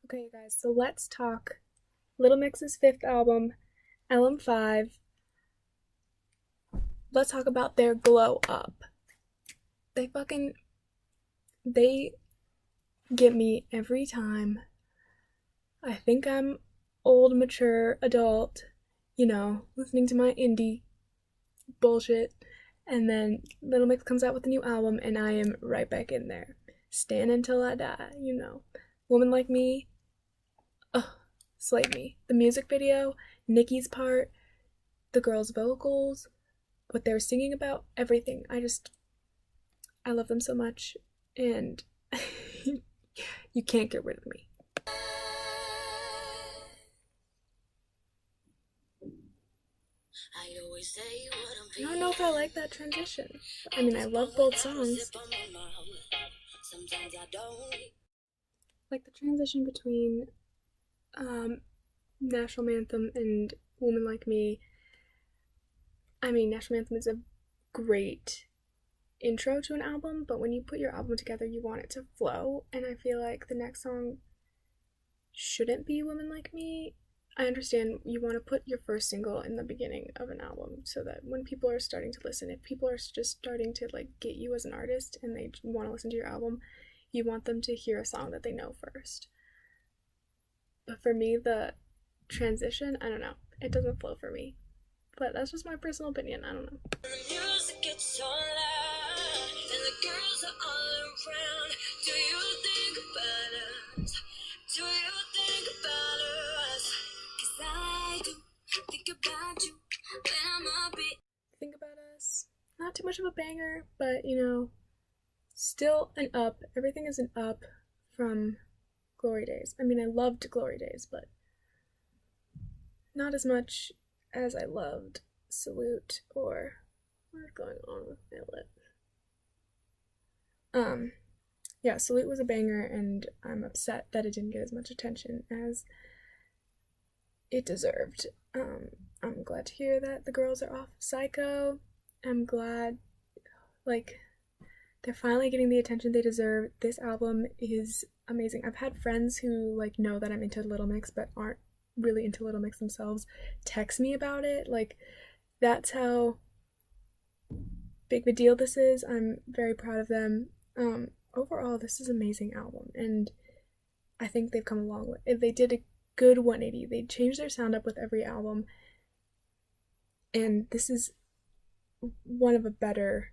Okay, guys, so let's talk Little Mix's fifth album, LM5. Let's talk about their glow up. They they get me every time. I think I'm old, mature, adult, listening to my indie bullshit. And then Little Mix comes out with a new album, and I am right back in there. Stand until I die. Woman Like Me, slayed me. The music video, Nicki's part, the girls' vocals, what they were singing about, everything. I love them so much, and you can't get rid of me. I don't know if I like that transition. I mean, I love both songs. Like the transition between National Manthem and Woman Like Me. I mean, National Manthem is a great intro to an album, but when you put your album together, you want it to flow, and I feel like the next song shouldn't be Woman Like Me. I understand you want to put your first single in the beginning of an album so that when people are starting to listen, if people are just starting to get you as an artist and they want to listen to your album, you want them to hear a song that they know first. But for me, the transition, I don't know, it doesn't flow for me. But that's just my personal opinion. I don't know. The music gets so loud, and the girls are all around. Do you think about us? Do you think about us? 'Cause I do think about you when I'm a bit. Think about us. Not too much of a banger, but still an up. Everything is an up from Glory Days. I mean, I loved Glory Days, but not as much as I loved Salute or what's going on with my lip. Yeah, Salute was a banger, and I'm upset that it didn't get as much attention as it deserved. I'm glad to hear that the girls are off Psycho. I'm glad, they're finally getting the attention they deserve. This album is amazing. I've had friends who, know that I'm into Little Mix but aren't really into Little Mix themselves text me about it. That's how big of a deal this is. I'm very proud of them. Overall, this is an amazing album, and I think they've come a long way. They did a good 180. They changed their sound up with every album, and this is one of the better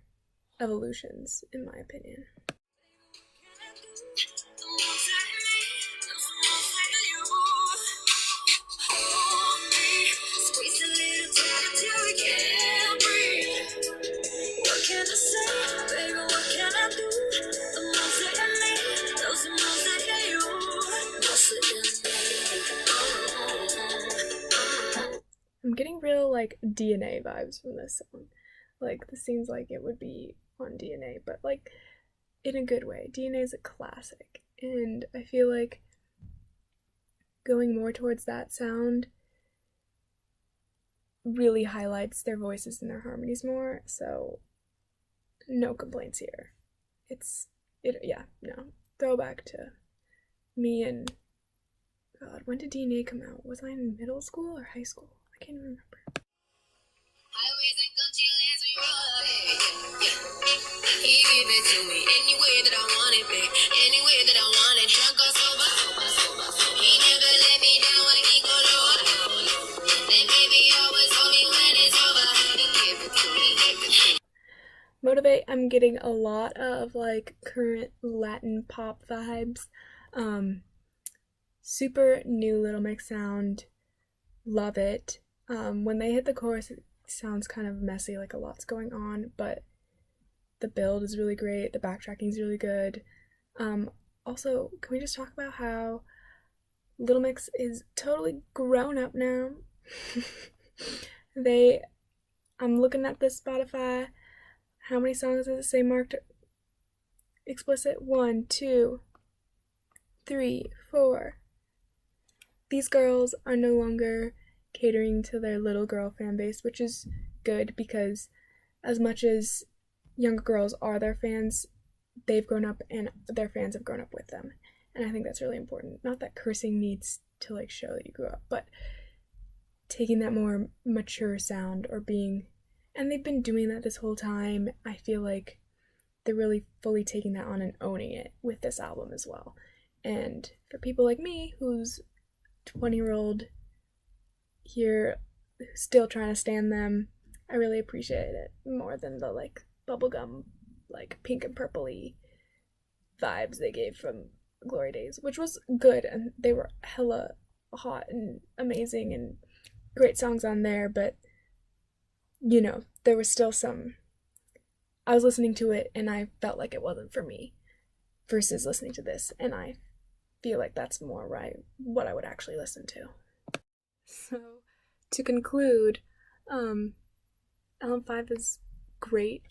evolutions, in my opinion. I'm getting real DNA vibes from this song. This seems like it would be on DNA, but in a good way. DNA is a classic, and I feel like going more towards that sound really highlights their voices and their harmonies more, so no complaints here. Throwback to me and, God, when did DNA come out? Was I in middle school or high school? I can't even remember. Highways and country lands, we roll, baby. He give it to me any way that I want it, babe. Any way that I want it. Drunk or sober. He never let me down when he go low. Then baby always hold me when it's over. He give it to me. Motivate, I'm getting a lot of current Latin pop vibes. Super new Little Mix sound. Love it. When they hit the chorus, it sounds kind of messy, a lot's going on, but the build is really great, the backtracking is really good. Also, can we just talk about how Little Mix is totally grown up now? I'm looking at the Spotify. How many songs does it say marked explicit? 1, 2, 3, 4. These girls are no longer catering to their little girl fan base, which is good because as much as younger girls are their fans, they've grown up and their fans have grown up with them. And I think that's really important. Not that cursing needs to like show that you grew up, but taking that more mature sound or being, and they've been doing that this whole time. I feel like they're really fully taking that on and owning it with this album as well. And for people like me, who's 20-year-old here, still trying to stand them, I really appreciate it more than the like bubblegum, like pink and purpley vibes they gave from Glory Days, which was good, and they were hella hot and amazing and great songs on there, but you know, there was still some, I was listening to it and I felt like it wasn't for me versus listening to this, and I feel like that's more right what I would actually listen to. So to conclude, LM5 is great.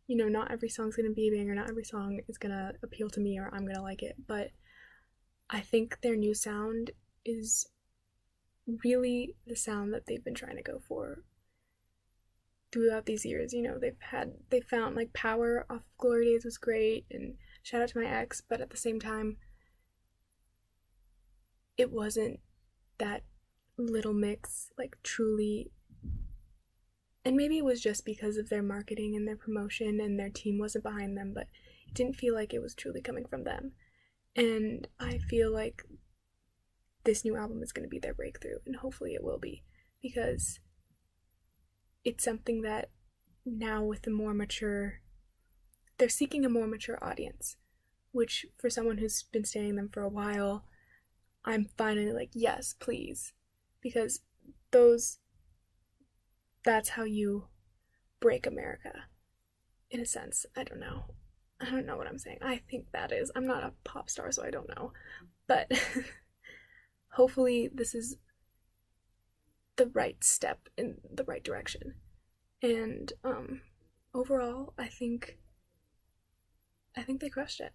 You know, not every song's gonna be a banger, not every song is gonna appeal to me or I'm gonna like it, but I think their new sound is really the sound that they've been trying to go for throughout these years. You know, they found like Power off Glory Days was great, and shout out to my ex, but at the same time, it wasn't that Little Mix, like truly, and maybe it was just because of their marketing and their promotion and their team wasn't behind them, but it didn't feel like it was truly coming from them. And I feel like this new album is going to be their breakthrough, and hopefully it will be, because it's something that now with the more mature, they're seeking a more mature audience, which for someone who's been standing them for a while, I'm finally like, yes, please, because that's how you break America, in a sense. I don't know what I'm saying. I think that is. I'm not a pop star, so I don't know. But hopefully this is the right step in the right direction. And overall, I think they crushed it.